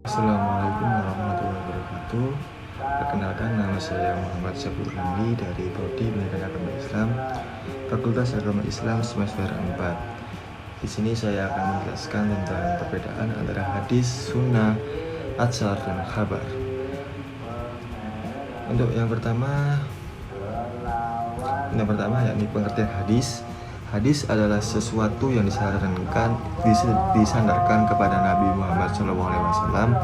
Assalamualaikum warahmatullahi wabarakatuh. Perkenalkan, nama saya Muhammad Syafur Ramli dari Prodi Pendidikan Agama Islam, Fakultas Agama Islam semester 4. Di sini saya akan menjelaskan tentang perbedaan antara hadis, sunnah, atsar, dan khabar. Untuk yang pertama yakni pengertian hadis. Hadis adalah sesuatu yang disandarkan kepada Nabi Muhammad SAW,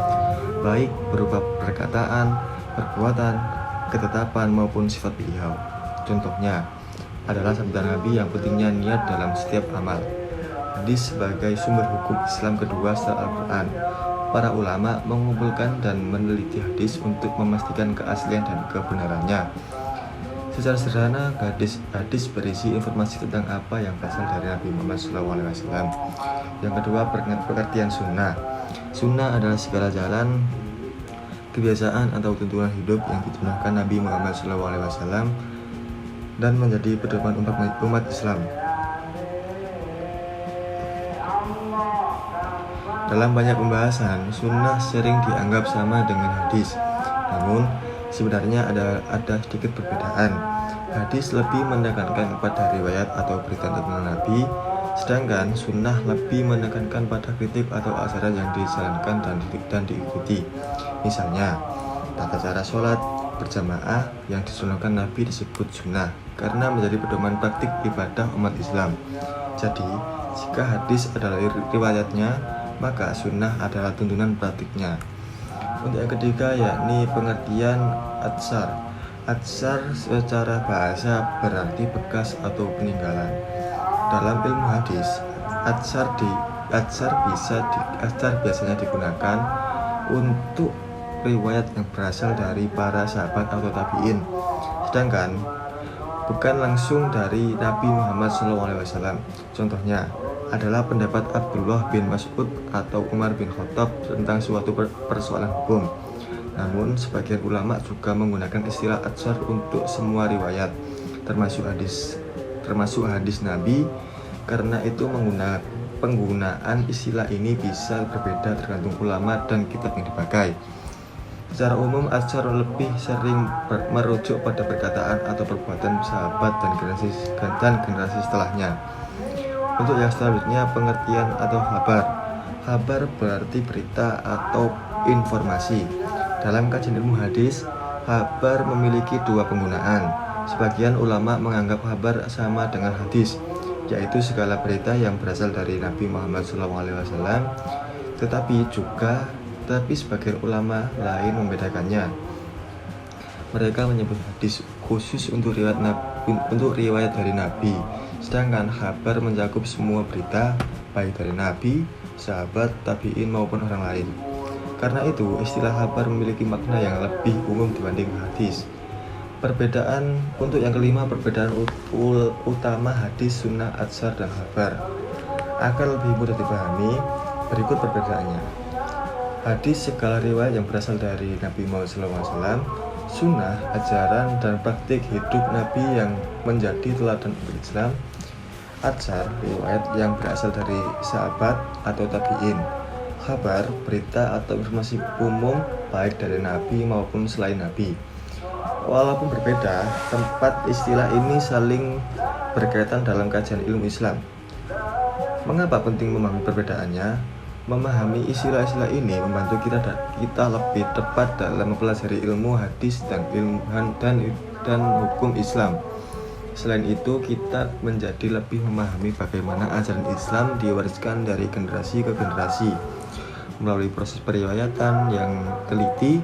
baik berupa perkataan, perbuatan, ketetapan maupun sifat beliau. Contohnya adalah sabda Nabi yang pentingnya niat dalam setiap amal. Hadis sebagai sumber hukum Islam kedua setelah Al-Quran. Para ulama mengumpulkan dan meneliti hadis untuk memastikan keaslian dan kebenarannya. Secara sederhana, hadis berisi informasi tentang apa yang berasal dari Nabi Muhammad SAW. Yang kedua, pengertian sunnah. Sunnah adalah segala jalan, kebiasaan atau tuntunan hidup yang ditunjukkan Nabi Muhammad SAW dan menjadi pedoman umat Islam. Dalam banyak pembahasan, sunnah sering dianggap sama dengan hadis. Namun, sebenarnya ada sedikit perbedaan. Hadis lebih menekankan pada riwayat atau berita tentang Nabi, sedangkan sunnah lebih menekankan pada kritik atau ajaran yang dijalankan dan diikuti. Misalnya, tata cara sholat berjamaah yang disunahkan Nabi disebut sunnah karena menjadi pedoman praktik ibadah umat Islam. Jadi, jika hadis adalah riwayatnya, maka sunnah adalah tuntunan praktiknya. Untuk yang ketiga yakni pengertian atsar. Atsar secara bahasa berarti bekas atau peninggalan. Dalam ilmu hadis, atsar biasanya digunakan untuk riwayat yang berasal dari para sahabat atau tabi'in, sedangkan bukan langsung dari Nabi Muhammad SAW. Contohnya adalah pendapat Abdullah bin Mas'ud atau Umar bin Khattab tentang suatu persoalan hukum. Namun, sebagian ulama juga menggunakan istilah atsar untuk semua riwayat, termasuk hadis Nabi. Karena itu, penggunaan istilah ini bisa berbeda tergantung ulama dan kitab yang dipakai. Secara umum, atsar lebih sering merujuk pada perkataan atau perbuatan sahabat dan generasi setelahnya. Untuk yang selanjutnya, pengertian atau khabar. Khabar berarti berita atau informasi. Dalam kajian ilmu hadis, khabar memiliki dua penggunaan. Sebagian ulama menganggap khabar sama dengan hadis, yaitu segala berita yang berasal dari Nabi Muhammad SAW. Tetapi sebagian ulama lain membedakannya. Mereka menyebut hadis khusus untuk riwayat dari Nabi, sedangkan khabar mencakup semua berita, baik dari Nabi, sahabat, tabi'in maupun orang lain. Karena itu, istilah khabar memiliki makna yang lebih umum dibanding hadis. Untuk yang kelima, perbedaan utama hadis, sunnah, atsar, dan khabar. Agar lebih mudah dipahami, berikut perbedaannya. Hadis segala riwayat yang berasal dari Nabi Muhammad SAW. Sunnah, ajaran dan praktik hidup Nabi yang menjadi teladan umat Islam. Atsar, riwayat yang berasal dari sahabat atau tabi'in. Khabar, berita atau informasi umum baik dari Nabi maupun selain Nabi. Walaupun berbeda, tempat istilah ini saling berkaitan dalam kajian ilmu Islam. Mengapa penting memahami perbedaannya? Memahami istilah-istilah ini membantu kita lebih tepat dalam mempelajari ilmu hadis dan hukum Islam. Selain itu, kita menjadi lebih memahami bagaimana ajaran Islam diwariskan dari generasi ke generasi. Melalui proses periwayatan yang teliti,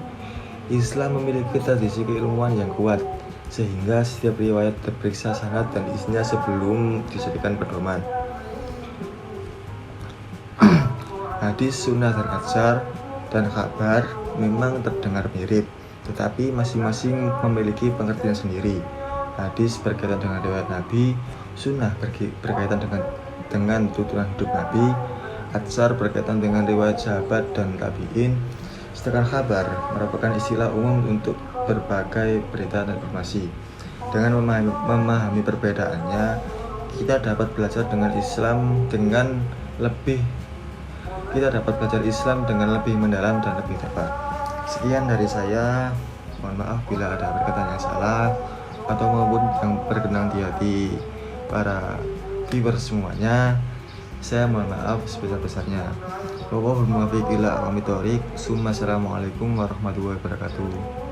Islam memiliki tradisi keilmuan yang kuat, sehingga setiap riwayat diperiksa sanad dan isinya sebelum dijadikan pedoman. Hadis, sunnah, dan atsar, dan khabar memang terdengar mirip, tetapi masing-masing memiliki pengertian sendiri. Hadis berkaitan dengan riwayat Nabi, sunnah berkaitan dengan tuntunan hidup Nabi, atsar berkaitan dengan riwayat sahabat dan tabi'in, sedangkan khabar merupakan istilah umum untuk berbagai berita dan informasi. Dengan memahami perbedaannya, kita dapat belajar dengan Islam dengan lebih kita dapat belajar Islam dengan lebih mendalam dan lebih tepat. Sekian dari saya. Mohon maaf bila ada perkataan yang salah atau maupun yang berkenan di hati para viewers semuanya. Saya mohon maaf sebesar-besarnya. Wassalamualaikum warahmatullahi wabarakatuh.